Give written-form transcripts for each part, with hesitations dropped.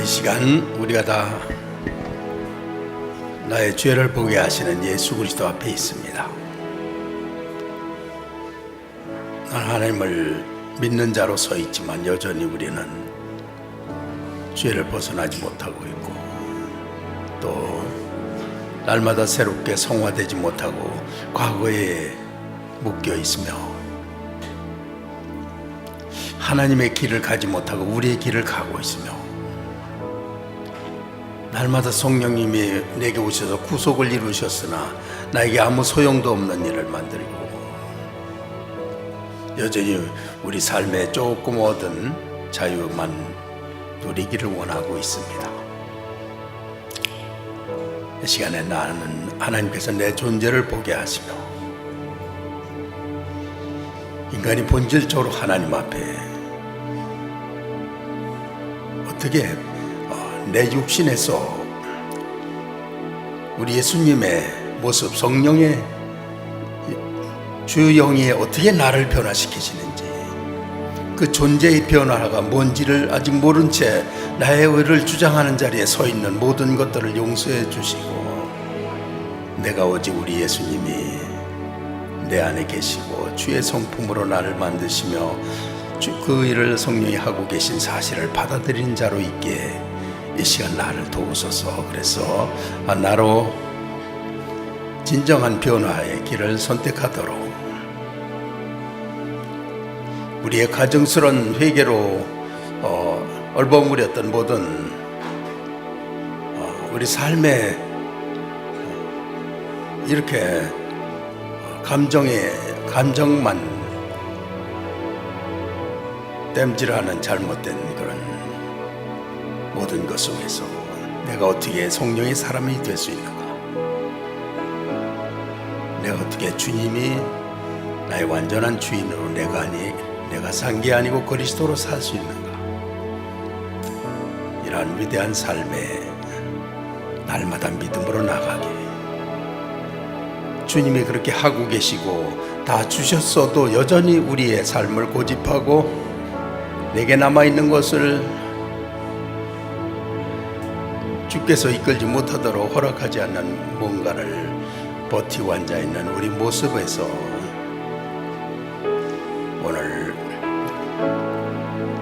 이 시간 우리가 다 나의 죄를 보게 하시는 예수 그리스도 앞에 있습니다. 난 하나님을 믿는 자로 서 있지만 여전히 우리는 죄를 벗어나지 못하고 있고, 또 날마다 새롭게 성화되지 못하고 과거에 묶여 있으며 하나님의 길을 가지 못하고 우리의 길을 가고 있으며, 날마다 성령님이 내게 오셔서 구속을 이루셨으나 나에게 아무 소용도 없는 일을 만들고, 여전히 우리 삶에 조금 얻은 자유만 누리기를 원하고 있습니다. 이 시간에 나는 하나님께서 내 존재를 보게 하시며, 인간이 본질적으로 하나님 앞에 어떻게 내 육신에서 우리 예수님의 모습, 성령의 주 영이 어떻게 나를 변화시키시는지, 그 존재의 변화가 뭔지를 아직 모른 채 나의 의를 주장하는 자리에 서 있는 모든 것들을 용서해 주시고, 내가 오직 우리 예수님이 내 안에 계시고 주의 성품으로 나를 만드시며 그 일을 성령이 하고 계신 사실을 받아들인 자로 있게 이 시간 나를 도우소서. 그래서 나로 진정한 변화의 길을 선택하도록, 우리의 가증스러운 회개로 얼버무렸던 모든 우리 삶에 이렇게 감정만 땜질하는 잘못된 그런 모든 것 속에서 내가 어떻게 성령의 사람이 될 수 있는가, 내가 어떻게 주님이 나의 완전한 주인으로 내가 산 게 아니고 그리스도로 살 수 있는가, 이러한 위대한 삶에 날마다 믿음으로 나가게, 주님이 그렇게 하고 계시고 다 주셨어도 여전히 우리의 삶을 고집하고 내게 남아있는 것을 주께서 이끌지 못하도록 허락하지 않는 뭔가를 버티고 앉아있는 우리 모습에서 오늘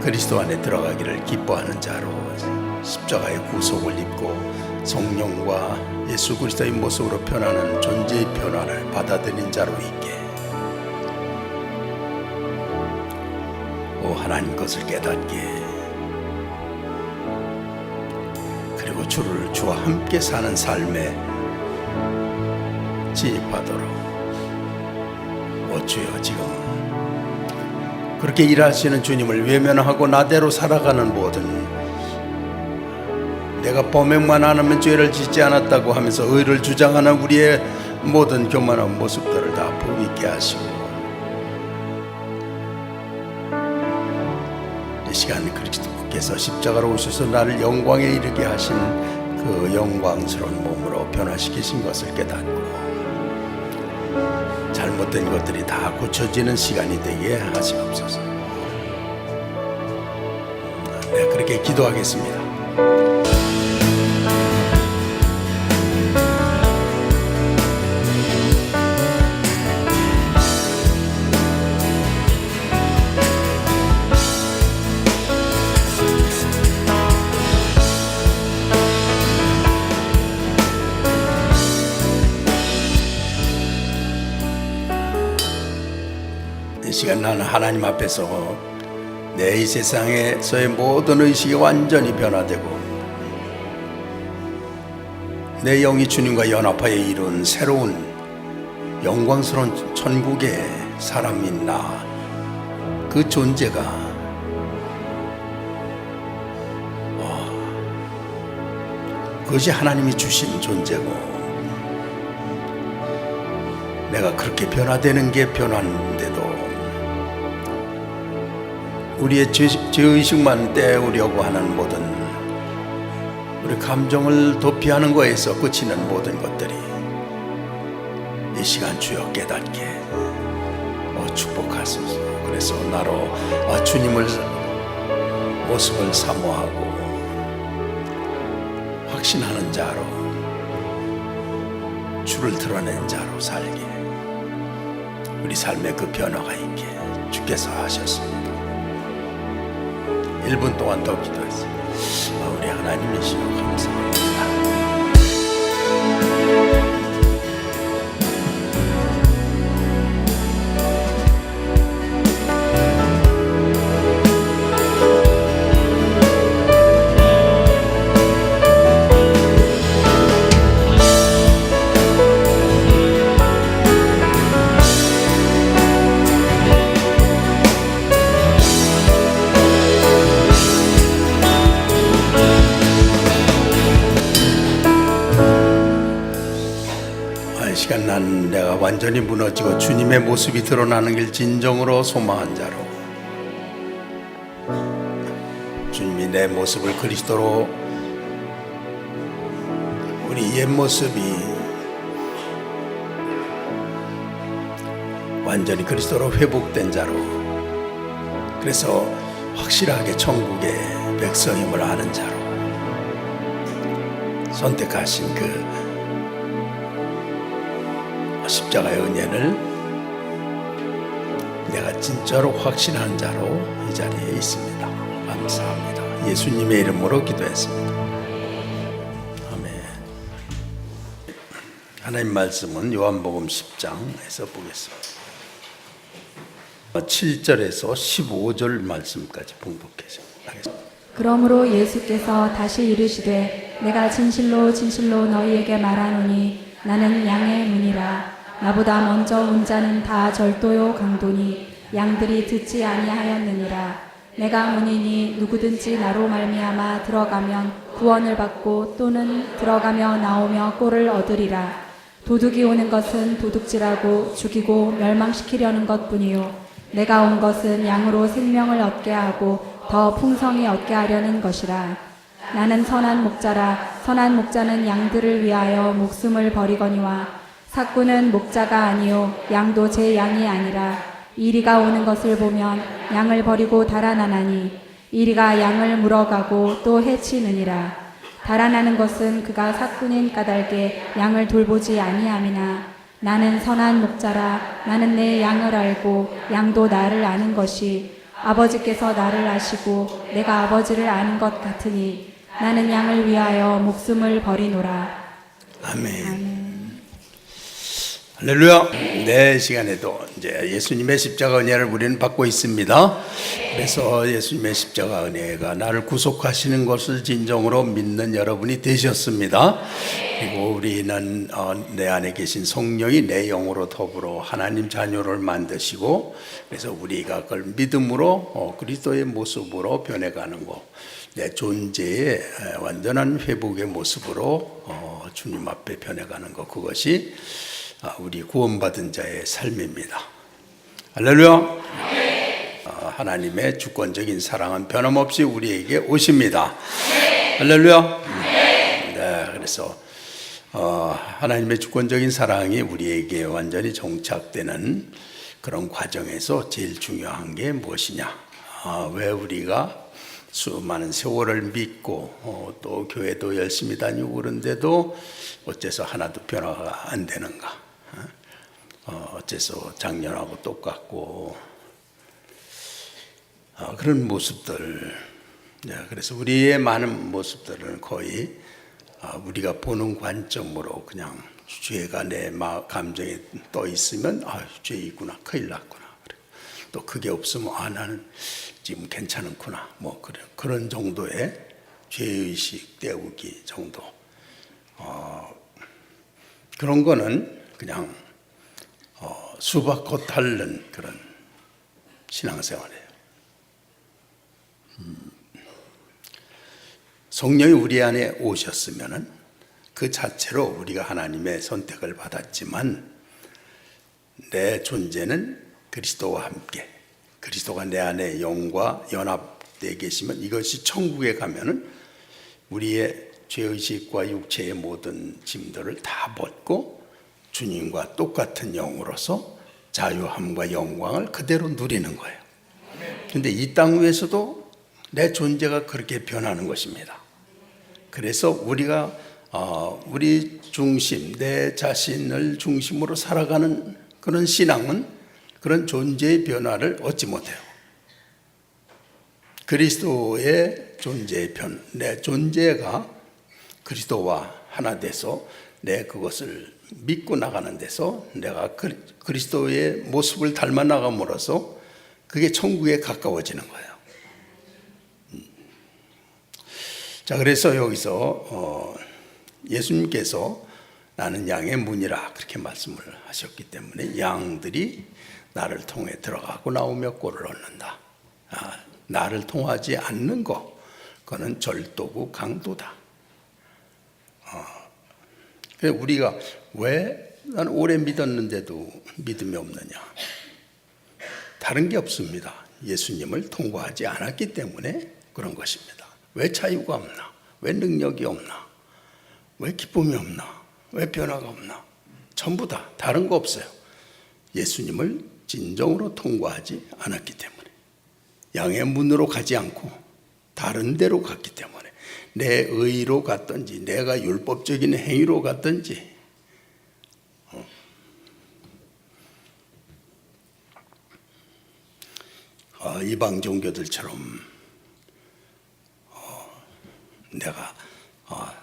그리스도 안에 들어가기를 기뻐하는 자로, 십자가의 구속을 입고 성령과 예수 그리스도의 모습으로 변하는 존재의 변화를 받아들인 자로 있게, 하나님 것을 깨닫게, 그리고 주와 함께 사는 삶에 진입하도록, 주여 지금 그렇게 일하시는 주님을 외면하고 나대로 살아가는 모든, 내가 범행만 안 하면 죄를 짓지 않았다고 하면서 의를 주장하는 우리의 모든 교만한 모습들을 다 보고 있게 하시고, 이 시간 그리스도께서 십자가로 오셔서 나를 영광에 이르게 하신 그 영광스러운 몸으로 변화시키신 것을 깨닫고 잘못된 것들이 다 고쳐지는 시간이 되게 하시옵소서. 네, 그렇게 기도하겠습니다. 이 시간 나는 하나님 앞에서 내 이 세상에서의 모든 의식이 완전히 변화되고 내 영이 주님과 연합하여 이룬 새로운 영광스러운 천국의 사람인 나, 그 존재가 그것이 하나님이 주신 존재고, 내가 그렇게 변화되는 게 변화인데도 우리의 죄의식만 떼우려고 하는 모든 우리 감정을 도피하는 거에서 그치는 모든 것들이 이 시간 주여 깨닫게 축복하소서. 그래서 나로 주님을 모습을 사모하고 확신하는 자로, 주를 드러낸 자로 살게, 우리 삶에 그 변화가 있게 주께서 하셨습니다. 1분 동안 더 기도했습니다. 우리 하나님이시여 감사합니다. 시간 난 내가 완전히 무너지고 주님의 모습이 드러나는 길 진정으로 소망한 자로, 주님이 내 모습을 그리스도로, 우리 옛 모습이 완전히 그리스도로 회복된 자로, 그래서 확실하게 천국의 백성임을 아는 자로 선택하신 그 십자가의 은혜를 내가 진짜로 확신하는 자로 이 자리에 있습니다. 감사합니다. 예수님의 이름으로 기도했습니다. 아멘. 하나님 말씀은 요한복음 10장에서 보겠습니다. 7절에서 15절 말씀까지 봉독해서 하겠습니다. 그러므로 예수께서 다시 이르시되 내가 진실로 진실로 너희에게 말하노니 나는 양의 문이라. 나보다 먼저 온 자는 다 절도요 강도니 양들이 듣지 아니하였느니라. 내가 문이니 누구든지 나로 말미암아 들어가면 구원을 받고 또는 들어가며 나오며 꼴을 얻으리라. 도둑이 오는 것은 도둑질하고 죽이고 멸망시키려는 것뿐이요 내가 온 것은 양으로 생명을 얻게 하고 더 풍성히 얻게 하려는 것이라. 나는 선한 목자라. 선한 목자는 양들을 위하여 목숨을 버리거니와 삭구는 목자가 아니요 양도 제 양이 아니라 이리가 오는 것을 보면 양을 버리고 달아나나니 이리가 양을 물어가고 또 해치느니라. 달아나는 것은 그가 삭구는 까닭에 양을 돌보지 아니함이나 나는 선한 목자라. 나는 내 양을 알고 양도 나를 아는 것이 아버지께서 나를 아시고 내가 아버지를 아는 것 같으니 나는 양을 위하여 목숨을 버리노라. 아멘. 할렐루야. 네, 시간에도 이제 예수님의 십자가 은혜를 우리는 받고 있습니다. 그래서 예수님의 십자가 은혜가 나를 구속하시는 것을 진정으로 믿는 여러분이 되셨습니다. 그리고 우리는 내 안에 계신 성령이 내 영으로 더불어 하나님 자녀를 만드시고, 그래서 우리가 그걸 믿음으로 그리스도의 모습으로 변해가는 것, 내 존재의 완전한 회복의 모습으로 주님 앞에 변해가는 것, 그것이 우리 구원받은 자의 삶입니다. 할렐루야. 하나님의 주권적인 사랑은 변함없이 우리에게 오십니다. 할렐루야. 네, 그래서 하나님의 주권적인 사랑이 우리에게 완전히 정착되는 그런 과정에서 제일 중요한 게 무엇이냐? 왜 우리가 수많은 세월을 믿고 또 교회도 열심히 다니고 그런데도 어째서 하나도 변화가 안 되는가? 어째서 작년하고 똑같고 그런 모습들. 그래서 우리의 많은 모습들은 거의 우리가 보는 관점으로 그냥 죄가 내 감정에 떠 있으면 죄이구나, 큰일 났구나. 또 그게 없으면 나는 지금 괜찮구나, 뭐 그런 정도의 죄의식 때우기 정도. 그런 거는 그냥 수박꽃 핥는 그런 신앙생활이에요. 성령이 우리 안에 오셨으면은 그 자체로 우리가 하나님의 선택을 받았지만 내 존재는 그리스도와 함께, 그리스도가 내 안에 영과 연합되어 계시면 이것이 천국에 가면은 우리의 죄의식과 육체의 모든 짐들을 다 벗고 주님과 똑같은 영으로서 자유함과 영광을 그대로 누리는 거예요. 근데 이 땅 위에서도 내 존재가 그렇게 변하는 것입니다. 그래서 우리가 우리 중심, 내 자신을 중심으로 살아가는 그런 신앙은 그런 존재의 변화를 얻지 못해요. 그리스도의 존재의 내 존재가 그리스도와 하나 돼서 내 그것을 믿고 나가는 데서 내가 그리스도의 모습을 닮아 나감으로써 그게 천국에 가까워지는 거예요. 자, 그래서 여기서 예수님께서 나는 양의 문이라 그렇게 말씀을 하셨기 때문에 양들이 나를 통해 들어가고 나오며 꼴을 얻는다. 나를 통하지 않는 거, 그거는 절도고 강도다. 우리가 왜 나는 오래 믿었는데도 믿음이 없느냐? 다른 게 없습니다. 예수님을 통과하지 않았기 때문에 그런 것입니다. 왜 자유가 없나? 왜 능력이 없나? 왜 기쁨이 없나? 왜 변화가 없나? 전부 다 다른 거 없어요. 예수님을 진정으로 통과하지 않았기 때문에, 양의 문으로 가지 않고 다른 데로 갔기 때문에, 내 의로 갔든지 내가 율법적인 행위로 갔든지 이방 종교들처럼 내가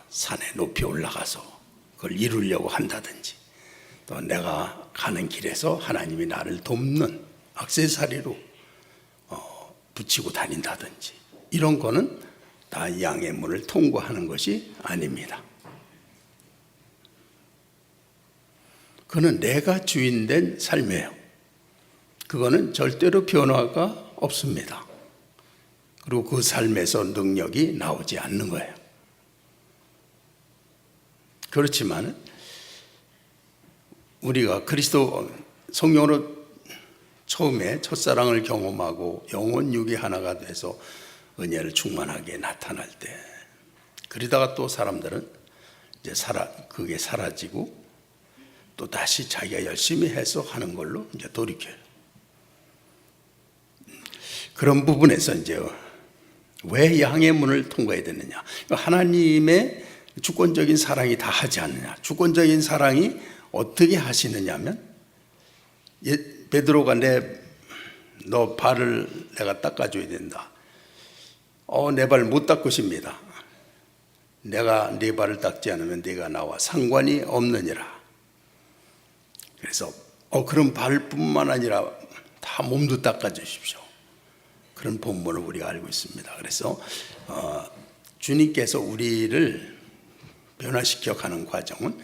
산에 높이 올라가서 그걸 이루려고 한다든지, 또 내가 가는 길에서 하나님이 나를 돕는 액세서리로 붙이고 다닌다든지, 이런 거는 다 양의 문을 통과하는 것이 아닙니다. 그는 내가 주인된 삶이에요. 그거는 절대로 변화가 없습니다. 그리고 그 삶에서 능력이 나오지 않는 거예요. 그렇지만 우리가 그리스도 성령으로 처음에 첫사랑을 경험하고 영혼 육이 하나가 돼서 은혜를 충만하게 나타날 때, 그러다가 또 사람들은 이제 그게 사라지고 또 다시 자기가 열심히 해서 하는 걸로 이제 돌이켜요. 그런 부분에서 이제 왜 양의 문을 통과해야 되느냐? 하나님의 주권적인 사랑이 다 하지 않느냐? 주권적인 사랑이 어떻게 하시느냐면, 베드로가 너 발을 내가 닦아줘야 된다. 내 발 못 닦으십니다. 내가 네 발을 닦지 않으면 네가 나와 상관이 없느니라. 그래서 그럼 발뿐만 아니라 다 몸도 닦아주십시오. 그런 본문을 우리가 알고 있습니다. 그래서 주님께서 우리를 변화시켜 가는 과정은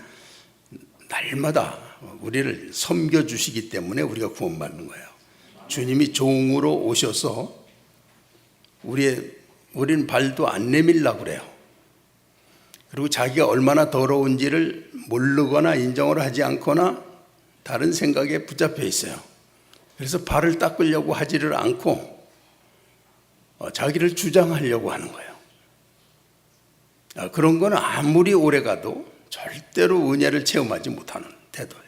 날마다 우리를 섬겨주시기 때문에 우리가 구원받는 거예요. 주님이 종으로 오셔서 우리는 발도 안 내밀려고 그래요. 그리고 자기가 얼마나 더러운지를 모르거나 인정을 하지 않거나 다른 생각에 붙잡혀 있어요. 그래서 발을 닦으려고 하지를 않고 자기를 주장하려고 하는 거예요. 그런 건 아무리 오래 가도 절대로 은혜를 체험하지 못하는 태도예요.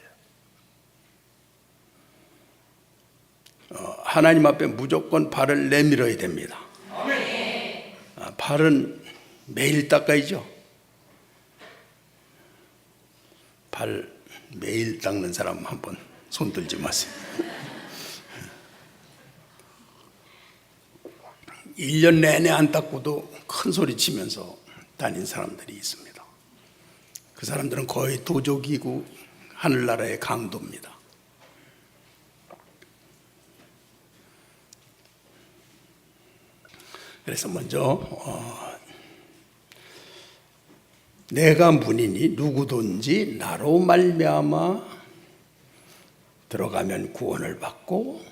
하나님 앞에 무조건 발을 내밀어야 됩니다. 발은 매일 닦아야죠. 발 매일 닦는 사람 한번 손 들지 마세요. 1년 내내 안 닦고도 큰 소리 치면서 다닌 사람들이 있습니다. 그 사람들은 거의 도적이고 하늘나라의 강도입니다. 그래서 먼저 내가 문이니 누구든지 나로 말미암아 들어가면 구원을 받고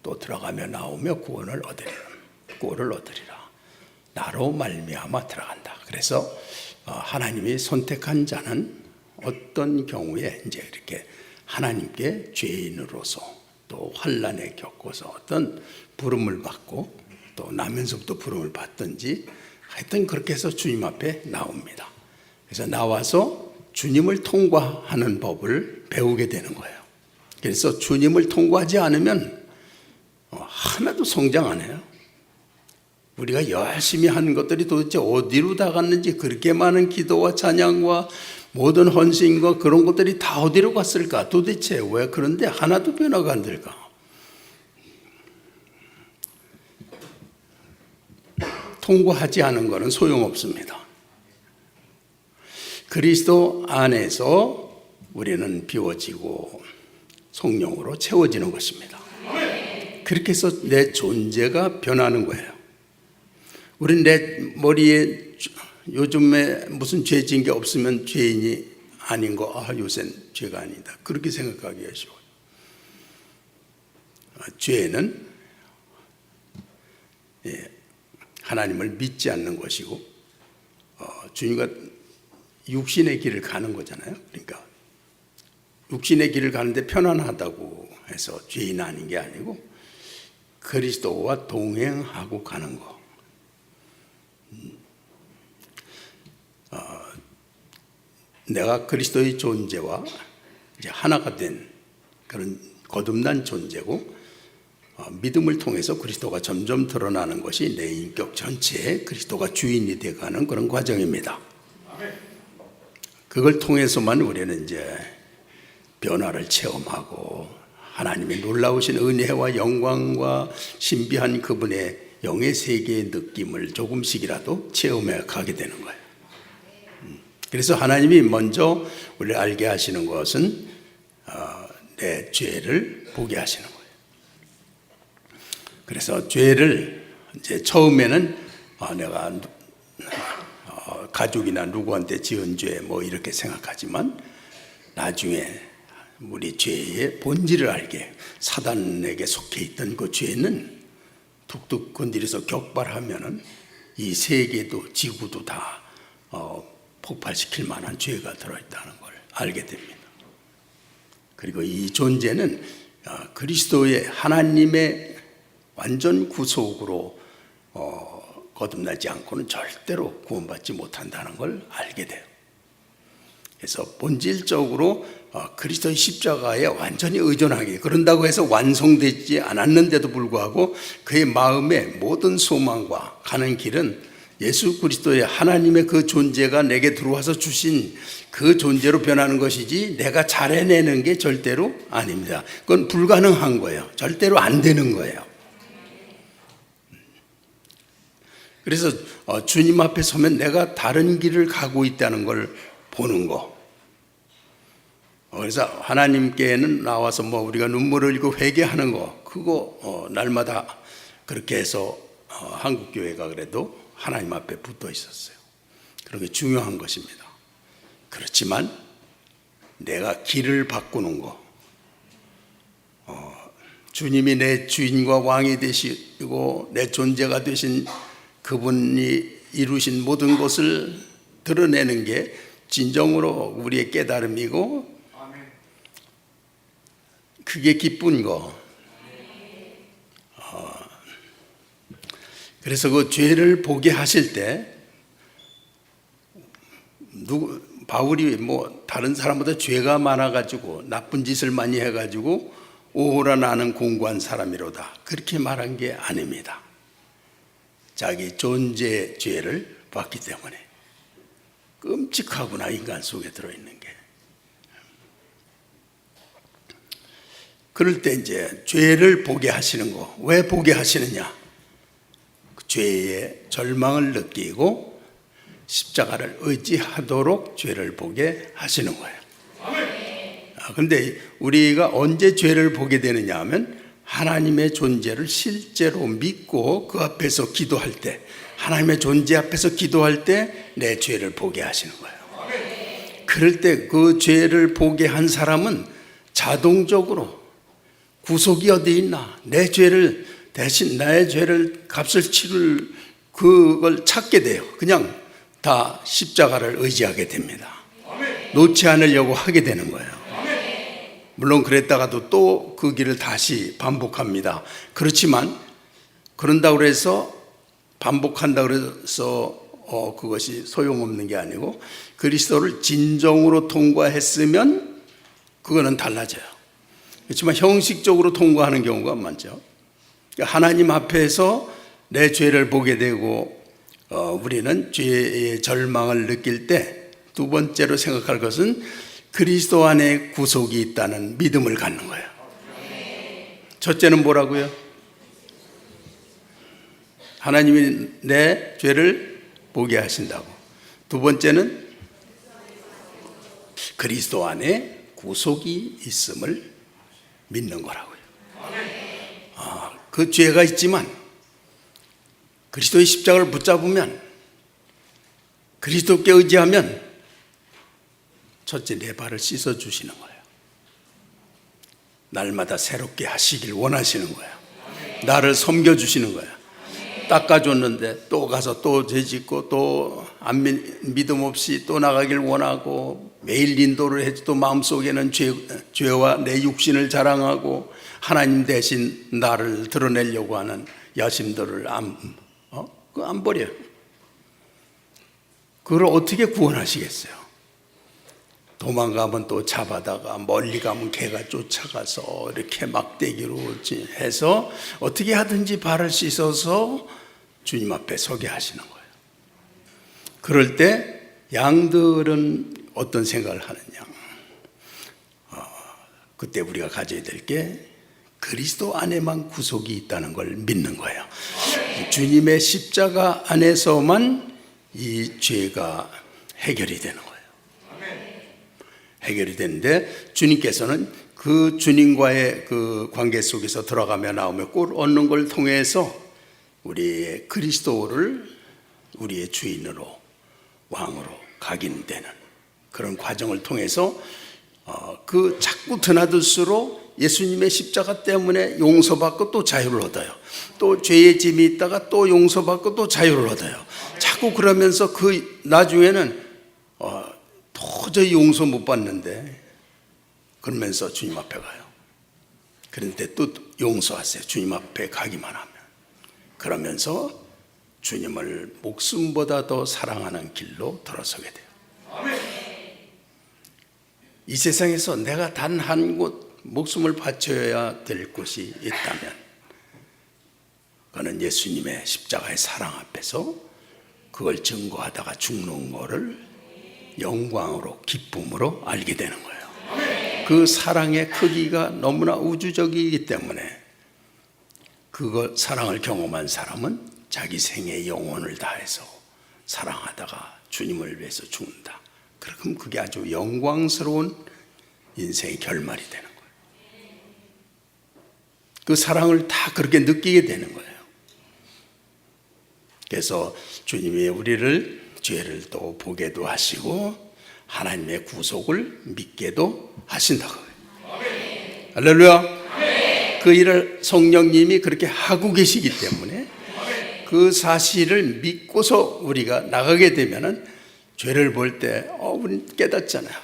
또 들어가며 나오며 구원을 얻으리라. 나로 말미암아 들어간다. 그래서 하나님이 선택한 자는 어떤 경우에 이제 이렇게 하나님께 죄인으로서 또 환난에 겪어서 어떤 부름을 받고 또 나면서부터 부름을 받든지 하여튼 그렇게 해서 주님 앞에 나옵니다. 그래서 나와서 주님을 통과하는 법을 배우게 되는 거예요. 그래서 주님을 통과하지 않으면 하나도 성장 안 해요. 우리가 열심히 하는 것들이 도대체 어디로 다 갔는지, 그렇게 많은 기도와 찬양과 모든 헌신과 그런 것들이 다 어디로 갔을까? 도대체 왜 그런데 하나도 변화가 안 될까? 통과하지 않은 것은 소용없습니다. 그리스도 안에서 우리는 비워지고 성령으로 채워지는 것입니다. 그렇게 해서 내 존재가 변하는 거예요. 우린 내 머리에 요즘에 무슨 죄 지은 게 없으면 죄인이 아닌 거, 요새는 죄가 아니다, 그렇게 생각하기가 쉬워요. 죄는 하나님을 믿지 않는 것이고, 주님과 육신의 길을 가는 거잖아요. 그러니까 육신의 길을 가는데 편안하다고 해서 죄인 아닌 게 아니고 그리스도와 동행하고 가는 거. 내가 그리스도의 존재와 이제 하나가 된 그런 거듭난 존재고, 믿음을 통해서 그리스도가 점점 드러나는 것이 내 인격 전체에 그리스도가 주인이 되어가는 그런 과정입니다. 그걸 통해서만 우리는 이제 변화를 체험하고 하나님의 놀라우신 은혜와 영광과 신비한 그분의 영의 세계의 느낌을 조금씩이라도 체험해 가게 되는 거예요. 그래서 하나님이 먼저 우리를 알게 하시는 것은 내 죄를 보게 하시는 거예요. 그래서 죄를 이제 처음에는 내가 가족이나 누구한테 지은 죄 뭐 이렇게 생각하지만, 나중에 우리 죄의 본질을 알게, 사단에게 속해 있던 그 죄는 툭툭 건드려서 격발하면은 이 세계도 지구도 다 폭발시킬 만한 죄가 들어있다는 걸 알게 됩니다. 그리고 이 존재는 그리스도의 하나님의 완전 구속으로 거듭나지 않고는 절대로 구원받지 못한다는 걸 알게 돼요. 그래서 본질적으로 그리스도의 십자가에 완전히 의존하게, 그런다고 해서 완성되지 않았는데도 불구하고 그의 마음의 모든 소망과 가는 길은 예수 그리스도의 하나님의 그 존재가 내게 들어와서 주신 그 존재로 변하는 것이지, 내가 잘 해내는 게 절대로 아닙니다. 그건 불가능한 거예요. 절대로 안 되는 거예요. 그래서 주님 앞에 서면 내가 다른 길을 가고 있다는 걸 보는 거. 그래서 하나님께는 나와서 우리가 눈물을 흘리고 회개하는 거, 그거 날마다 그렇게 해서 한국교회가 그래도 하나님 앞에 붙어 있었어요. 그런 게 중요한 것입니다. 그렇지만 내가 길을 바꾸는 거, 주님이 내 주인과 왕이 되시고 내 존재가 되신 그분이 이루신 모든 것을 드러내는 게 진정으로 우리의 깨달음이고, 그게 기쁜 거. 그래서 그 죄를 보게 하실 때, 바울이 다른 사람보다 죄가 많아가지고 나쁜 짓을 많이 해가지고 오호라 나는 공고한 사람이로다, 그렇게 말한 게 아닙니다. 자기 존재의 죄를 봤기 때문에. 끔찍하구나, 인간 속에 들어있는 게. 그럴 때 이제 죄를 보게 하시는 거, 왜 보게 하시느냐? 그 죄의 절망을 느끼고 십자가를 의지하도록 죄를 보게 하시는 거예요. 그런데 우리가 언제 죄를 보게 되느냐 하면, 하나님의 존재를 실제로 믿고 그 앞에서 기도할 때, 하나님의 존재 앞에서 기도할 때 내 죄를 보게 하시는 거예요. 그럴 때 그 죄를 보게 한 사람은 자동적으로 구속이 어디 있나, 내 죄를 대신, 나의 죄를 값을 치를 그걸 찾게 돼요. 그냥 다 십자가를 의지하게 됩니다. 놓지 않으려고 하게 되는 거예요. 물론 그랬다가도 또 그 길을 다시 반복합니다. 그렇지만 그런다고 해서, 반복한다고 해서 그것이 소용없는 게 아니고, 그리스도를 진정으로 통과했으면 그거는 달라져요. 그렇지만 형식적으로 통과하는 경우가 많죠. 하나님 앞에서 내 죄를 보게 되고 우리는 죄의 절망을 느낄 때 두 번째로 생각할 것은 그리스도 안에 구속이 있다는 믿음을 갖는 거예요. 첫째는 뭐라고요? 하나님이 내 죄를 보게 하신다고. 두 번째는 그리스도 안에 구속이 있음을 믿는 거라고요. 그 죄가 있지만 그리스도의 십자가를 붙잡으면, 그리스도께 의지하면 첫째 내 발을 씻어주시는 거예요. 날마다 새롭게 하시길 원하시는 거예요. 나를 섬겨주시는 거예요. 닦아줬는데 또 가서 또 죄짓고 또 믿음 없이 또 나가길 원하고, 매일 인도를 해도 마음속에는 죄와 내 육신을 자랑하고 하나님 대신 나를 드러내려고 하는 야심들을 안 버려요. 그걸 어떻게 구원하시겠어요? 도망가면 또 잡아다가, 멀리 가면 개가 쫓아가서 이렇게 막대기로 해서 어떻게 하든지 발을 씻어서 주님 앞에 서게 하시는 거예요. 그럴 때 양들은 어떤 생각을 하느냐? 그때 우리가 가져야 될 게 그리스도 안에만 구속이 있다는 걸 믿는 거예요. 주님의 십자가 안에서만 이 죄가 해결이 되는 거예요. 해결이 되는데, 주님께서는 그 주님과의 그 관계 속에서 들어가며 나오며 꼴 얻는 걸 통해서 우리의 그리스도를 우리의 주인으로, 왕으로 각인되는 그런 과정을 통해서 그 자꾸 드나들수록 예수님의 십자가 때문에 용서받고 또 자유를 얻어요. 또 죄의 짐이 있다가 또 용서받고 또 자유를 얻어요. 자꾸 그러면서 그 나중에는 도저히 용서 못 받는데, 그러면서 주님 앞에 가요. 그런데 또 용서하세요. 주님 앞에 가기만 하면. 그러면서 주님을 목숨보다 더 사랑하는 길로 들어서게 돼요. 이 세상에서 내가 단 한 곳 목숨을 바쳐야 될 곳이 있다면, 그는 예수님의 십자가의 사랑 앞에서 그걸 증거하다가 죽는 거를 영광으로, 기쁨으로 알게 되는 거예요. 그 사랑의 크기가 너무나 우주적이기 때문에 그 사랑을 경험한 사람은 자기 생의 영혼을 다해서 사랑하다가 주님을 위해서 죽는다. 그럼 그게 아주 영광스러운 인생의 결말이 되는 거예요. 그 사랑을 다 그렇게 느끼게 되는 거예요. 그래서 주님이 우리를, 죄를 또 보게도 하시고 하나님의 구속을 믿게도 하신다고요. 할렐루야. 그 일을 성령님이 그렇게 하고 계시기 때문에 그 사실을 믿고서 우리가 나가게 되면은, 죄를 볼 때 우리는 깨닫잖아요.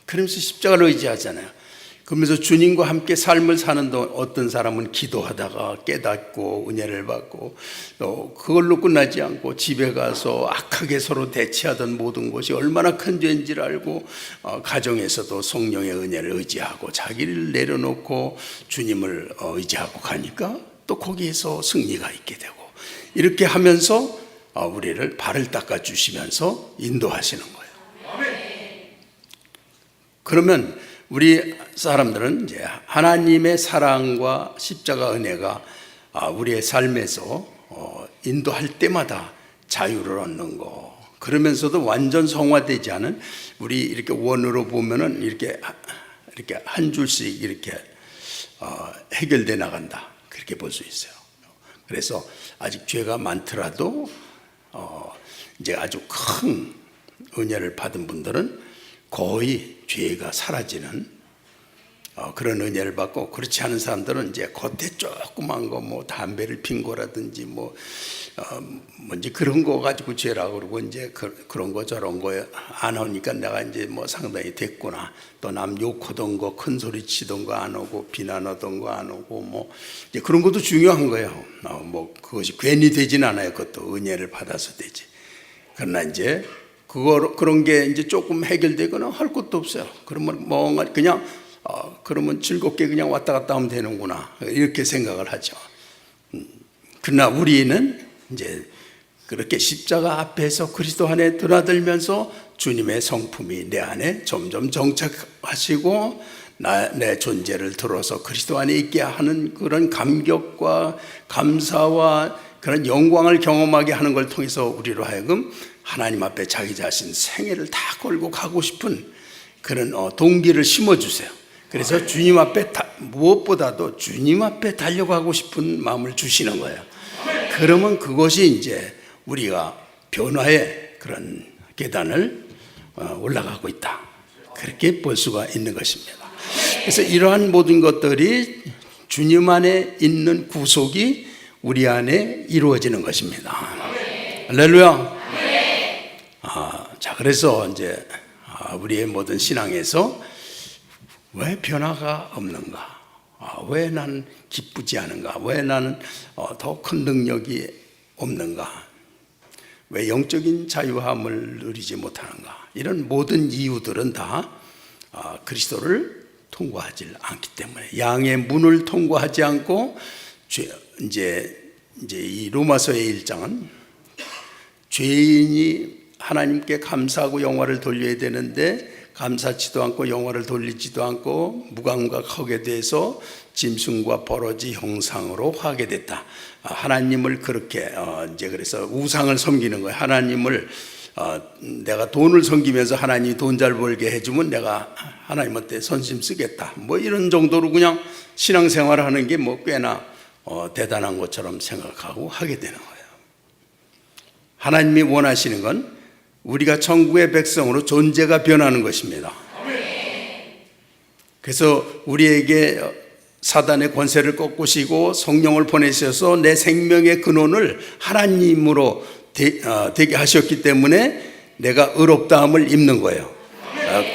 그러면서 십자가를 의지하잖아요. 그러면서 주님과 함께 삶을 사는 동안 어떤 사람은 기도하다가 깨닫고 은혜를 받고, 또 그걸로 끝나지 않고 집에 가서 악하게 서로 대치하던 모든 것이 얼마나 큰 죄인지를 알고 가정에서도 성령의 은혜를 의지하고 자기를 내려놓고 주님을 의지하고 가니까 또 거기에서 승리가 있게 되고, 이렇게 하면서 우리를 발을 닦아주시면서 인도하시는 거예요. 그러면 우리 사람들은 이제 하나님의 사랑과 십자가 은혜가 우리의 삶에서 인도할 때마다 자유를 얻는 거, 그러면서도 완전 성화되지 않은, 우리 이렇게 원으로 보면은 이렇게 한 줄씩 이렇게 해결돼 나간다, 그렇게 볼 수 있어요. 그래서 아직 죄가 많더라도 이제 아주 큰 은혜를 받은 분들은 거의 죄가 사라지는 그런 은혜를 받고, 그렇지 않은 사람들은 이제 겉에 조그만 거, 뭐 담배를 핀 거라든지 뭔지 그런 거 가지고 죄라고 그러고, 이제 그런 거 저런 거 안 하니까 내가 이제 뭐 상당히 됐구나. 또 남 욕하던 거, 큰 소리 치던 거 안 오고, 비난하던 거 안 오고, 뭐 이제 그런 것도 중요한 거예요. 뭐 그것이 괜히 되진 않아요. 그것도 은혜를 받아서 되지. 그러나 이제 그런 게 이제 조금 해결되거나 할 것도 없어요. 그러면 멍하니 그냥 그러면 즐겁게 그냥 왔다 갔다 하면 되는구나, 이렇게 생각을 하죠. 그러나 우리는 이제 그렇게 십자가 앞에서 그리스도 안에 드나들면서 주님의 성품이 내 안에 점점 정착하시고 내 존재를 들어서 그리스도 안에 있게 하는 그런 감격과 감사와 그런 영광을 경험하게 하는 걸 통해서 우리로 하여금 하나님 앞에 자기 자신 생애를 다 걸고 가고 싶은 그런 동기를 심어주세요. 그래서 주님 앞에 무엇보다도 주님 앞에 달려가고 싶은 마음을 주시는 거예요. 그러면 그것이 이제 우리가 변화의 그런 계단을 올라가고 있다, 그렇게 볼 수가 있는 것입니다. 그래서 이러한 모든 것들이 주님 안에 있는 구속이 우리 안에 이루어지는 것입니다. 할렐루야. 자, 그래서 이제 우리의 모든 신앙에서 왜 변화가 없는가? 왜 난 기쁘지 않은가? 왜 나는 더 큰 능력이 없는가? 왜 영적인 자유함을 누리지 못하는가? 이런 모든 이유들은 다 그리스도를 통과하지 않기 때문에, 양의 문을 통과하지 않고 이제 이 로마서의 1장은 죄인이 하나님께 감사하고 영화를 돌려야 되는데 감사치도 않고 영화를 돌리지도 않고 무감각하게 돼서 짐승과 버러지 형상으로 하게 됐다. 하나님을 그렇게 이제 그래서 우상을 섬기는 거예요. 하나님을 내가 돈을 섬기면서 하나님이 돈 잘 벌게 해주면 내가 하나님한테 선심 쓰겠다, 뭐 이런 정도로 그냥 신앙생활을 하는 게 뭐 꽤나 대단한 것처럼 생각하고 하게 되는 거예요. 하나님이 원하시는 건 우리가 천국의 백성으로 존재가 변하는 것입니다. 그래서 우리에게 사단의 권세를 꺾으시고 성령을 보내셔서 내 생명의 근원을 하나님으로 되게 하셨기 때문에 내가 의롭다함을 입는 거예요.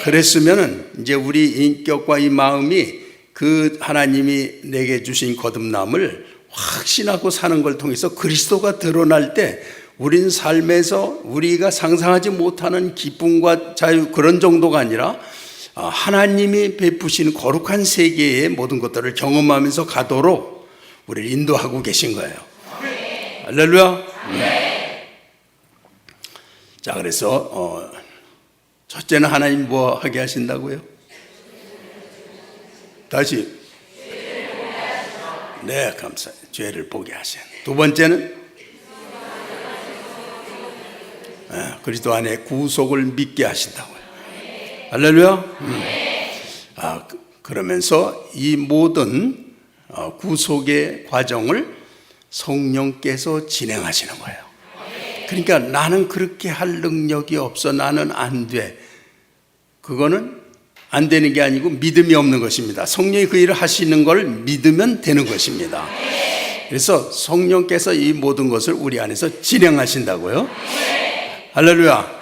그랬으면 이제 우리 인격과 이 마음이 그 하나님이 내게 주신 거듭남을 확신하고 사는 걸 통해서 그리스도가 드러날 때 우린 삶에서 우리가 상상하지 못하는 기쁨과 자유, 그런 정도가 아니라 하나님이 베푸신 거룩한 세계의 모든 것들을 경험하면서 가도록 우리를 인도하고 계신 거예요. 할렐루야. 자, 그래서 첫째는 하나님 뭐 하게 하신다고요? 다시. 네, 감사해요. 죄를 보게 하신. 두 번째는 그리스도 안에 구속을 믿게 하신다고요. 할렐루야. 그러면서 이 모든 구속의 과정을 성령께서 진행하시는 거예요. 그러니까 나는 그렇게 할 능력이 없어, 나는 안 돼, 그거는 안 되는 게 아니고 믿음이 없는 것입니다. 성령이 그 일을 하시는 걸 믿으면 되는 것입니다. 그래서 성령께서 이 모든 것을 우리 안에서 진행하신다고요. 할렐루야.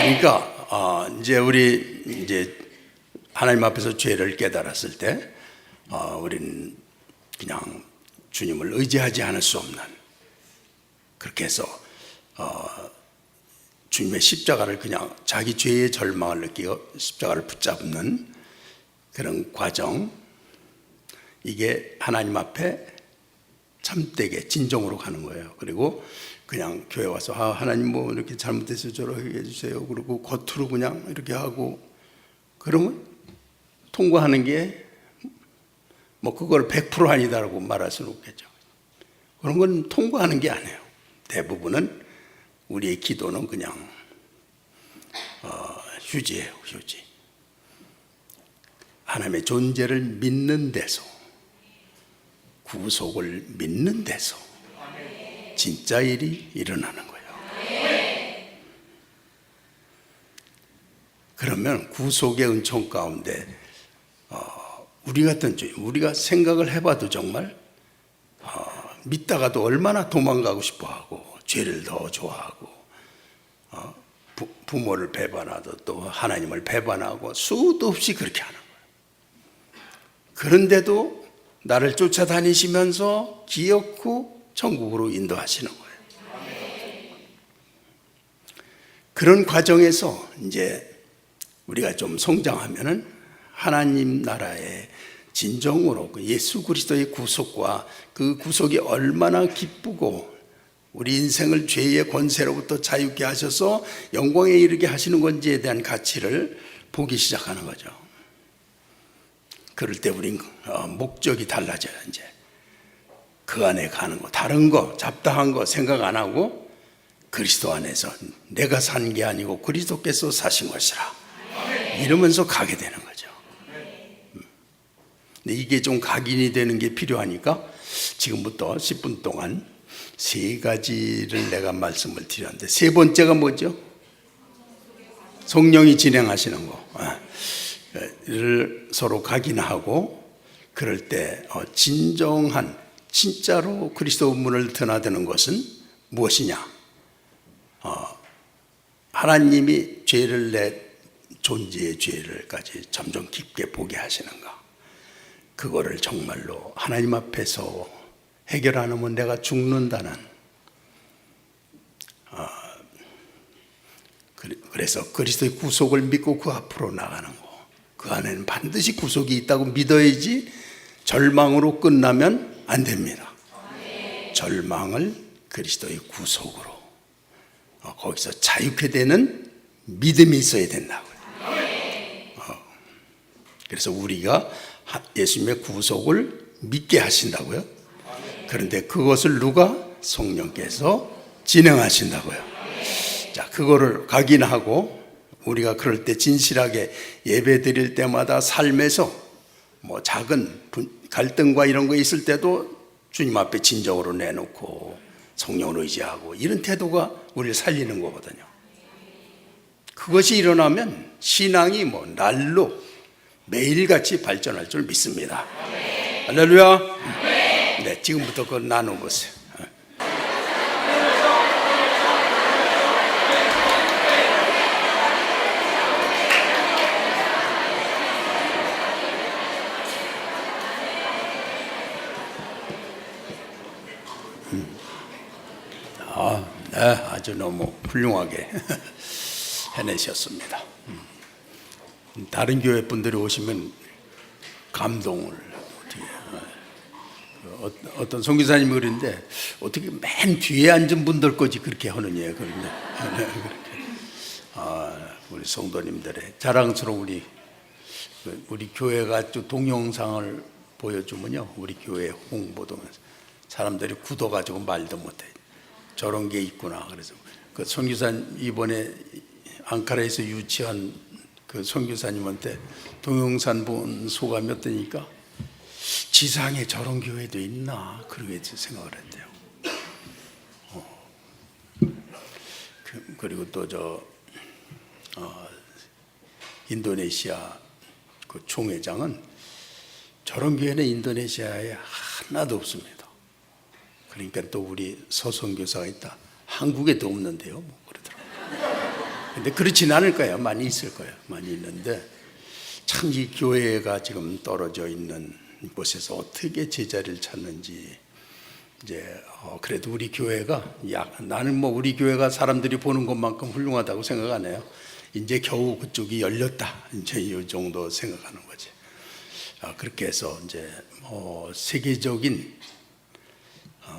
그러니까 이제 우리 이제 하나님 앞에서 죄를 깨달았을 때 우리는 그냥 주님을 의지하지 않을 수 없는, 그렇게 해서 주님의 십자가를 그냥 자기 죄의 절망을 느끼고 십자가를 붙잡는 그런 과정, 이게 하나님 앞에 참되게 진정으로 가는 거예요. 그리고 그냥 교회 와서 하나님 뭐 이렇게 잘못해서 저렇게 해주세요, 그리고 겉으로 그냥 이렇게 하고 그러면 통과하는 게 뭐 그걸 100% 아니다라고 말할 수는 없겠죠. 그런 건 통과하는 게 아니에요. 대부분은 우리의 기도는 그냥 휴지예요, 휴지. 하나님의 존재를 믿는 데서, 구속을 믿는 데서 진짜 일이 일어나는 거예요. 그러면 구속의 은총 가운데 우리 같은 죄인, 우리가 생각을 해봐도 정말 믿다가도 얼마나 도망가고 싶어하고 죄를 더 좋아하고 부모를 배반하도 또 하나님을 배반하고 수도 없이 그렇게 하는 거예요. 그런데도 나를 쫓아다니시면서 기어코 천국으로 인도하시는 거예요. 그런 과정에서 이제 우리가 좀 성장하면은 하나님 나라의 진정으로 그 예수 그리스도의 구속과 그 구속이 얼마나 기쁘고 우리 인생을 죄의 권세로부터 자유케 하셔서 영광에 이르게 하시는 건지에 대한 가치를 보기 시작하는 거죠. 그럴 때 우린 목적이 달라져요. 이제 그 안에 가는 거, 다른 거, 잡다한 거 생각 안 하고 그리스도 안에서 내가 산 게 아니고 그리스도께서 사신 것이라 이러면서 가게 되는 거죠. 근데 이게 좀 각인이 되는 게 필요하니까 지금부터 10분 동안 세 가지를 내가 말씀을 드렸는데, 세 번째가 뭐죠? 성령이 진행하시는 거를 서로 각인하고, 그럴 때 진정한 진짜로 그리스도 문을 드나드는 것은 무엇이냐? 하나님이 죄를 내 존재의 죄를까지 점점 깊게 보게 하시는가? 그거를 정말로 하나님 앞에서 해결 안 하면 내가 죽는다는, 그래서 그리스도의 구속을 믿고 그 앞으로 나가는 거, 그 안에는 반드시 구속이 있다고 믿어야지 절망으로 끝나면 안 됩니다. 절망을 그리스도의 구속으로, 거기서 자유케 되는 믿음이 있어야 된다고요. 그래서 우리가 예수님의 구속을 믿게 하신다고요. 그런데 그것을 누가? 성령께서 진행하신다고요. 자, 그거를 각인하고 우리가 그럴 때 진실하게 예배 드릴 때마다 삶에서 뭐 작은 갈등과 이런 거 있을 때도 주님 앞에 진정으로 내놓고 성령을 의지하고, 이런 태도가 우리를 살리는 거거든요. 그것이 일어나면 신앙이 뭐 날로 매일같이 발전할 줄 믿습니다. 할렐루야. 네, 지금부터 그걸 나눠보세요. 네, 아주 너무 훌륭하게 해내셨습니다. 다른 교회 분들이 오시면 감동을 어떤 선교사님이 그랬는데, 어떻게 맨 뒤에 앉은 분들 거지 그렇게 하느냐. 그런데 우리 성도님들의 자랑스러운 우리 교회가 동영상을 보여주면요, 우리 교회 홍보도 사람들이 굳어가지고 말도 못해. 저런 게 있구나. 그래서 그 선교사님 이번에 앙카라에서 유치한 그 선교사님한테 동영상 본 소감이 어떠니까, 지상에 저런 교회도 있나 그렇게 생각을 했대요. 그리고 또 인도네시아 그 총회장은 저런 교회는 인도네시아에 하나도 없습니다. 그러니까 또 우리 서선교사가 있다, 한국에도 없는데요, 뭐 그러더라고요. 근데 그렇진 않을 거예요. 많이 있을 거예요. 많이 있는데, 참 이 교회가 지금 떨어져 있는 곳에서 어떻게 제자리를 찾는지, 이제 그래도 우리 교회가, 나는 뭐 우리 교회가 사람들이 보는 것만큼 훌륭하다고 생각 안 해요. 이제 겨우 그쪽이 열렸다, 이제 이 정도 생각하는 거지. 그렇게 해서 이제 세계적인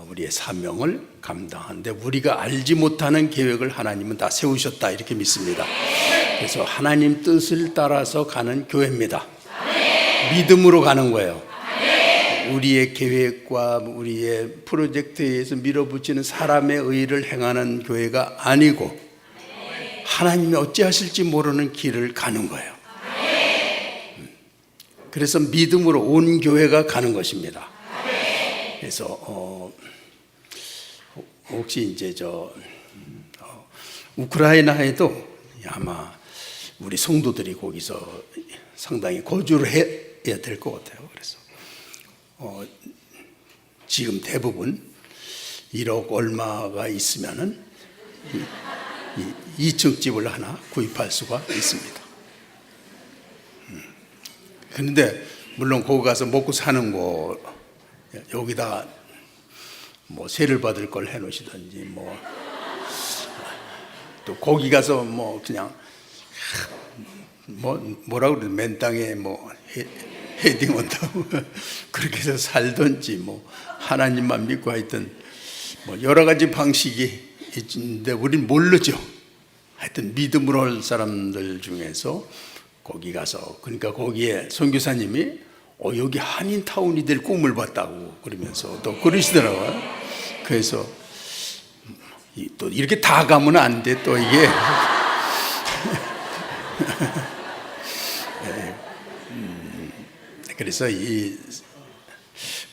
우리의 사명을 감당하는데, 우리가 알지 못하는 계획을 하나님은 다 세우셨다, 이렇게 믿습니다. 그래서 하나님 뜻을 따라서 가는 교회입니다. 믿음으로 가는 거예요. 우리의 계획과 우리의 프로젝트에 의해서 밀어붙이는 사람의 의를 행하는 교회가 아니고, 하나님이 어찌하실지 모르는 길을 가는 거예요. 그래서 믿음으로 온 교회가 가는 것입니다. 그래서 혹시 이제 우크라이나에도 아마 우리 성도들이 거기서 상당히 거주를 해야 될 것 같아요. 그래서 지금 대부분 1억 얼마가 있으면은 2층 집을 하나 구입할 수가 있습니다. 그런데 물론 거기 가서 먹고 사는 거, 여기다 뭐 세를 받을 걸 해놓으시든지, 또 거기 가서 그냥 뭐라 그래, 맨 땅에 헤딩 온다고 그렇게 해서 살든지, 하나님만 믿고 하여튼 뭐 여러 가지 방식이 있는데 우린 모르죠. 하여튼 믿음으로 할 사람들 중에서 거기 가서, 그러니까 거기에 선교사님이 여기 한인타운이 될 꿈을 봤다고 그러면서 또 그러시더라고요. 그래서 또 이렇게 다 가면 안 돼, 또 이게. 그래서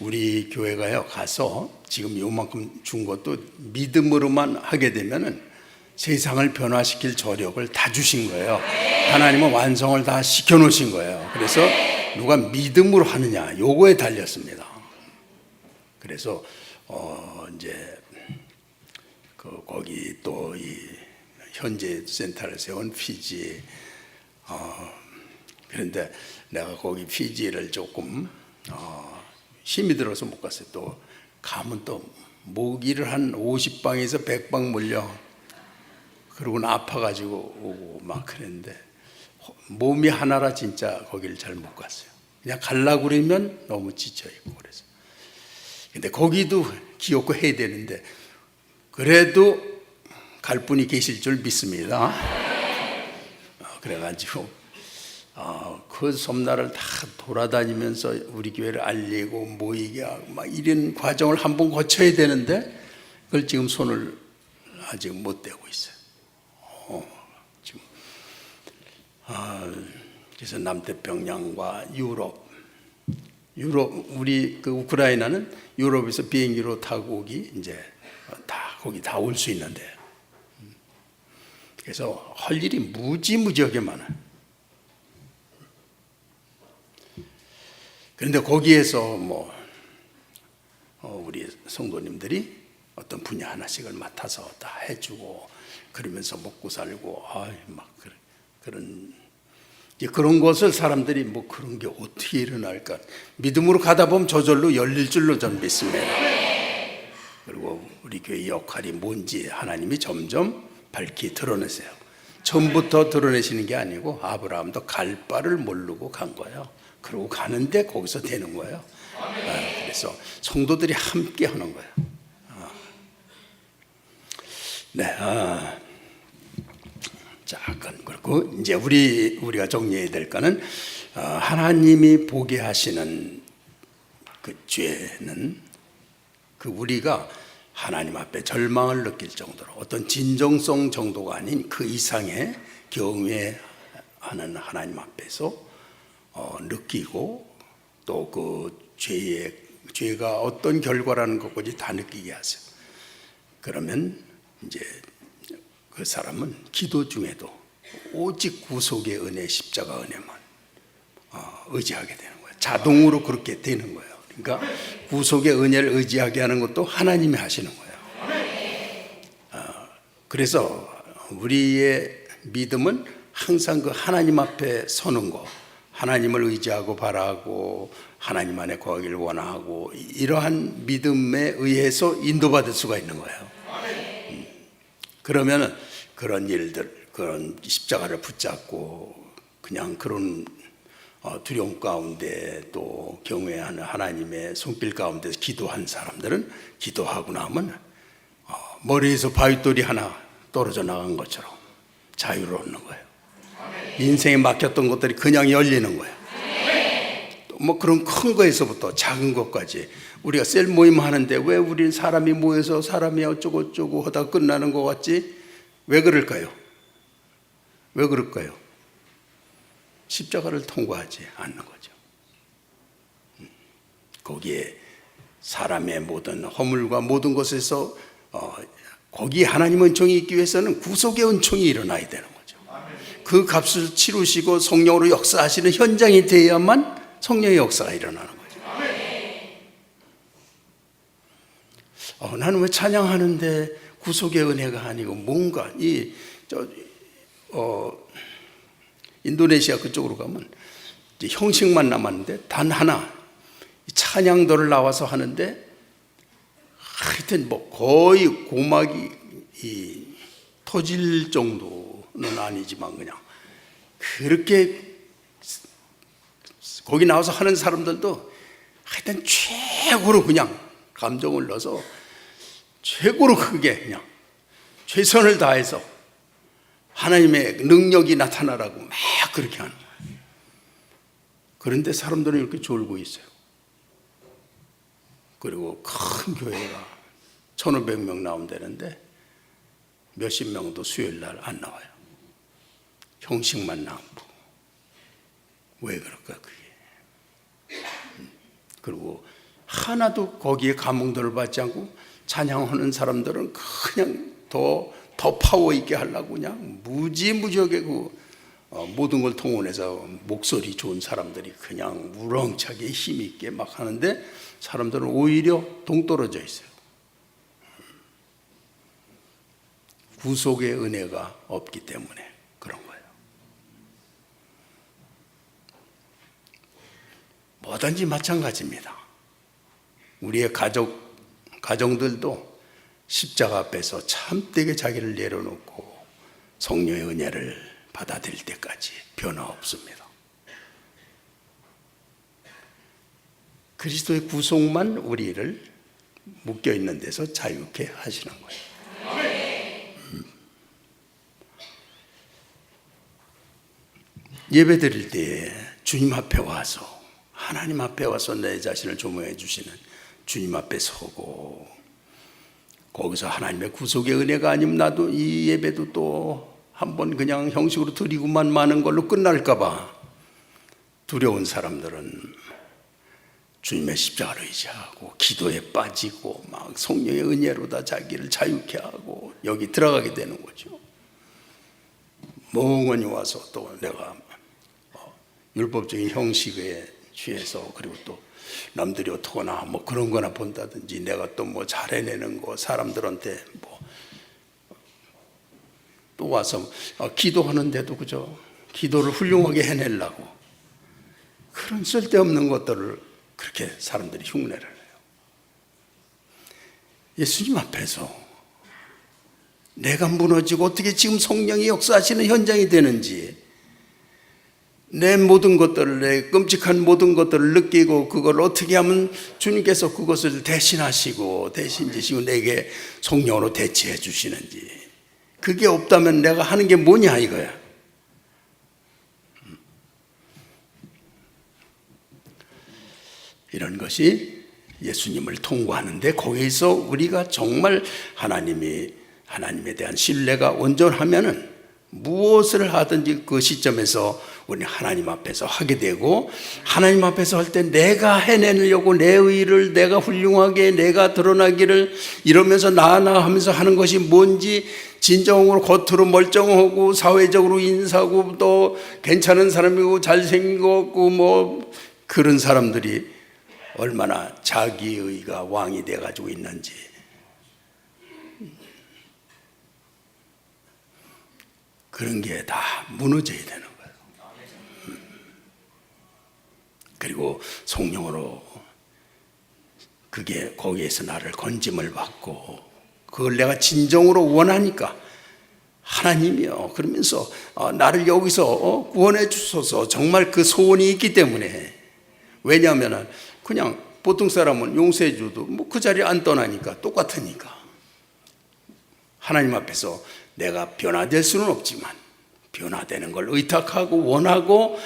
우리 교회가요, 가서 지금 요만큼 준 것도 믿음으로만 하게 되면은 세상을 변화시킬 저력을 다 주신 거예요. 하나님은 완성을 다 시켜놓으신 거예요. 그래서 누가 믿음으로 하느냐, 요거에 달렸습니다. 그래서 이제 거기 또 이 현재 센터를 세운 피지, 그런데 내가 거기 피지를 조금 힘이 들어서 못 갔어요. 또 가면 또 모기를 한 50방에서 100방 몰려. 그러고는 아파가지고 오고 막 그랬는데 몸이 하나라 진짜 거기를 잘 못 갔어요. 그냥 가려고 그러면 너무 지쳐있고 그래서. 근데 거기도 기어코 해야 되는데 그래도 갈 분이 계실 줄 믿습니다. 그래가지고 그 섬나라를 다 돌아다니면서 우리 교회를 알리고 모이게 하고 막 이런 과정을 한번 거쳐야 되는데 그걸 지금 손을 아직 못 대고 있어요. 지금 그래서 남태평양과 유럽 우리 그 우크라이나는 유럽에서 비행기로 타고 오기 이제 다 거기 다 올 수 있는데, 그래서 할 일이 무지무지하게 많아요. 그런데 거기에서 우리 성도님들이 어떤 분야 하나씩을 맡아서 다 해주고 그러면서 먹고 살고 그런 것을 사람들이 그런 게 어떻게 일어날까, 믿음으로 가다 보면 저절로 열릴 줄로 저는 믿습니다. 그리고 우리 교회의 역할이 뭔지 하나님이 점점 밝히 드러내세요. 처음부터 드러내시는 게 아니고 아브라함도 갈 바를 모르고 간 거예요. 그러고 가는데 거기서 되는 거예요. 그래서 성도들이 함께 하는 거예요. 자, 그리고 이제 우리가 정리해야 될 거는 하나님이 보게 하시는 그 죄는 우리가 하나님 앞에 절망을 느낄 정도로 어떤 진정성 정도가 아닌 그 이상의 경외하는 하나님 앞에서 느끼고 또 그 죄가 어떤 결과라는 것까지 다 느끼게 하세요. 그러면 이제 그 사람은 기도 중에도 오직 구속의 은혜, 십자가 은혜만 의지하게 되는 거예요. 자동으로 그렇게 되는 거예요. 그러니까 구속의 은혜를 의지하게 하는 것도 하나님이 하시는 거예요. 그래서 우리의 믿음은 항상 그 하나님 앞에 서는 거, 하나님을 의지하고 바라고 하나님 안에 거하기를 원하고 이러한 믿음에 의해서 인도받을 수가 있는 거예요. 그러면 그런 일들, 그런 십자가를 붙잡고 그냥 그런 두려움 가운데 또 경외하는 하나님의 손길 가운데서 기도한 사람들은 기도하고 나면 머리에서 바윗돌이 하나 떨어져 나간 것처럼 자유를 얻는 거예요. 인생에 막혔던 것들이 그냥 열리는 거예요. 또 그런 큰 거에서부터 작은 것까지 우리가 셀 모임 하는데 왜 우리는 사람이 모여서 사람이 어쩌고 저쩌고 하다 끝나는 것 같지? 왜 그럴까요? 왜 그럴까요? 십자가를 통과하지 않는 거죠. 거기에 사람의 모든 허물과 모든 것에서 거기에 하나님의 은총이 있기 위해서는 구속의 은총이 일어나야 되는 거죠. 그 값을 치르시고 성령으로 역사하시는 현장이 되어야만 성령의 역사가 일어나는 거죠. 나는 왜 찬양하는데 구속의 은혜가 아니고 뭔가 인도네시아 그쪽으로 가면 이제 형식만 남았는데 단 하나 찬양도를 나와서 하는데 하여튼 거의 고막이 터질 정도는 아니지만 그냥 그렇게 거기 나와서 하는 사람들도 하여튼 최고로 그냥 감정을 넣어서 최고로 크게 그냥 최선을 다해서 하나님의 능력이 나타나라고 막 그렇게 하는 거예요. 그런데 사람들은 이렇게 졸고 있어요. 그리고 큰 교회가 1,500명 나온다는데 몇십 명도 수요일 날 안 나와요. 형식만 남고. 왜 그럴까 그게. 그리고 하나도 거기에 감흥도를 받지 않고 찬양하는 사람들은 그냥 더 파워 있게 하려고 그냥 무지무지하게 모든 걸 통원해서 목소리 좋은 사람들이 그냥 우렁차게 힘 있게 막 하는데 사람들은 오히려 동떨어져 있어요. 구속의 은혜가 없기 때문에 그런 거예요. 뭐든지 마찬가지입니다. 우리의 가정들도 십자가 앞에서 참되게 자기를 내려놓고 성령의 은혜를 받아들일 때까지 변화 없습니다. 그리스도의 구속만 우리를 묶여있는 데서 자유케 하시는 거예요. 예배 드릴 때에 주님 앞에 와서 하나님 앞에 와서 내 자신을 조명해 주시는 주님 앞에 서고 거기서 하나님의 구속의 은혜가 아니면 나도 이 예배도 또 한번 그냥 형식으로 드리고만 마는 걸로 끝날까 봐 두려운 사람들은 주님의 십자가를 의지하고 기도에 빠지고 막 성령의 은혜로 다 자기를 자유케 하고 여기 들어가게 되는 거죠. 멍하니 와서 또 내가 율법적인 형식에 취해서 그리고 또 남들이 어떻거나 뭐 그런 거나 본다든지 내가 또 뭐 잘해내는 거 사람들한테 뭐 또 와서 기도하는데도 그저 기도를 훌륭하게 해내려고 그런 쓸데없는 것들을 그렇게 사람들이 흉내를 내요. 예수님 앞에서 내가 무너지고 어떻게 지금 성령이 역사하시는 현장이 되는지 내 모든 것들을 내 끔찍한 모든 것들을 느끼고 그걸 어떻게 하면 주님께서 그것을 대신하시고 대신 지시고 내게 성령으로 대체해 주시는지 그게 없다면 내가 하는 게 뭐냐 이거야. 이런 것이 예수님을 통과하는데 거기서 우리가 정말 하나님에 대한 신뢰가 온전하면은 무엇을 하든지 그 시점에서 우리는 하나님 앞에서 하게 되고 하나님 앞에서 할 때 내가 해내려고 내 의를 내가 훌륭하게 내가 드러나기를 이러면서 나 하면서 하는 것이 뭔지 진정으로 겉으로 멀쩡하고 사회적으로 인사하고 또 괜찮은 사람이고 잘생긴 것 같고 뭐 그런 사람들이 얼마나 자기의가 왕이 돼가지고 있는지 그런 게 다 무너져야 되는 거예요. 그리고 성령으로 그게 거기에서 나를 건짐을 받고 그걸 내가 진정으로 원하니까 하나님이요 그러면서 나를 여기서 구원해 주소서 정말 그 소원이 있기 때문에 왜냐하면 그냥 보통 사람은 용서해 줘도 뭐 그 자리에 안 떠나니까 똑같으니까 하나님 앞에서 내가 변화될 수는 없지만 변화되는 걸 의탁하고 원하고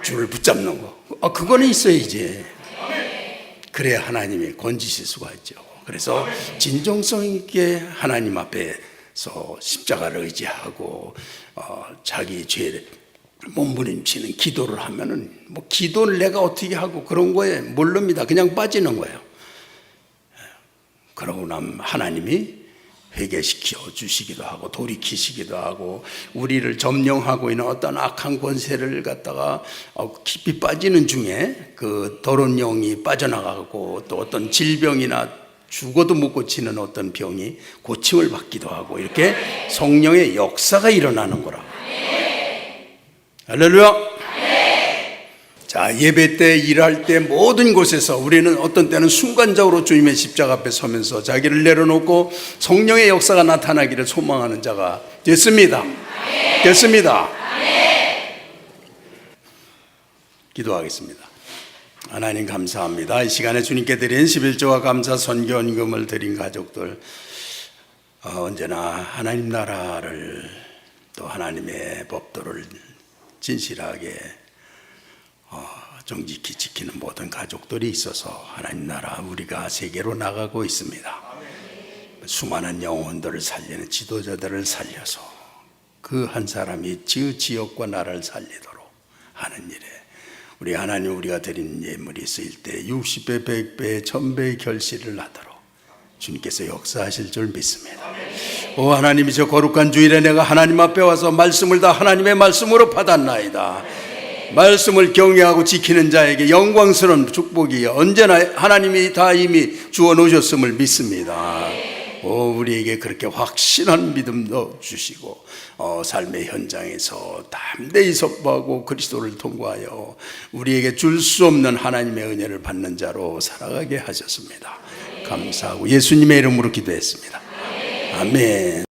줄을 붙잡는 거 그거는 있어야지. 그래야 하나님이 건지실 수가 있죠. 그래서 진정성 있게 하나님 앞에서 십자가를 의지하고 자기 죄를 몸부림치는 기도를 하면은 뭐 기도를 내가 어떻게 하고 그런 거에 모릅니다. 그냥 빠지는 거예요. 그러고 나면 하나님이 회개시켜 주시기도 하고 돌이키시기도 하고 우리를 점령하고 있는 어떤 악한 권세를 갖다가 깊이 빠지는 중에 그 더러운 영이 빠져나가고 또 어떤 질병이나 죽어도 못 고치는 어떤 병이 고침을 받기도 하고 이렇게 성령의 역사가 일어나는 거라고. 할렐루야. 자, 예배 때 일할 때 모든 곳에서 우리는 어떤 때는 순간적으로 주님의 십자가 앞에 서면서 자기를 내려놓고 성령의 역사가 나타나기를 소망하는 자가 됐습니다. 됐습니다. 기도하겠습니다. 하나님 감사합니다. 이 시간에 주님께 드린 11조와 감사 선교헌금을 드린 가족들 언제나 하나님 나라를 또 하나님의 법도를 진실하게 정직히 지키는 모든 가족들이 있어서 하나님 나라 우리가 세계로 나가고 있습니다. 수많은 영혼들을 살리는 지도자들을 살려서 그 한 사람이 지역과 나라를 살리도록 하는 일에 우리 하나님 우리가 드린 예물이 쓰일 때 60배, 100배, 1000배의 결실을 하도록 주님께서 역사하실 줄 믿습니다. 오 하나님이 저 거룩한 주일에 내가 하나님 앞에 와서 말씀을 다 하나님의 말씀으로 받았나이다. 말씀을 경외하고 지키는 자에게 영광스러운 축복이 언제나 하나님이 다 이미 주어 놓으셨음을 믿습니다. 우리에게 그렇게 확신한 믿음도 주시고 삶의 현장에서 담대히 선포하고 그리스도를 통과하여 우리에게 줄 수 없는 하나님의 은혜를 받는 자로 살아가게 하셨습니다. 감사하고 예수님의 이름으로 기도했습니다. 아멘.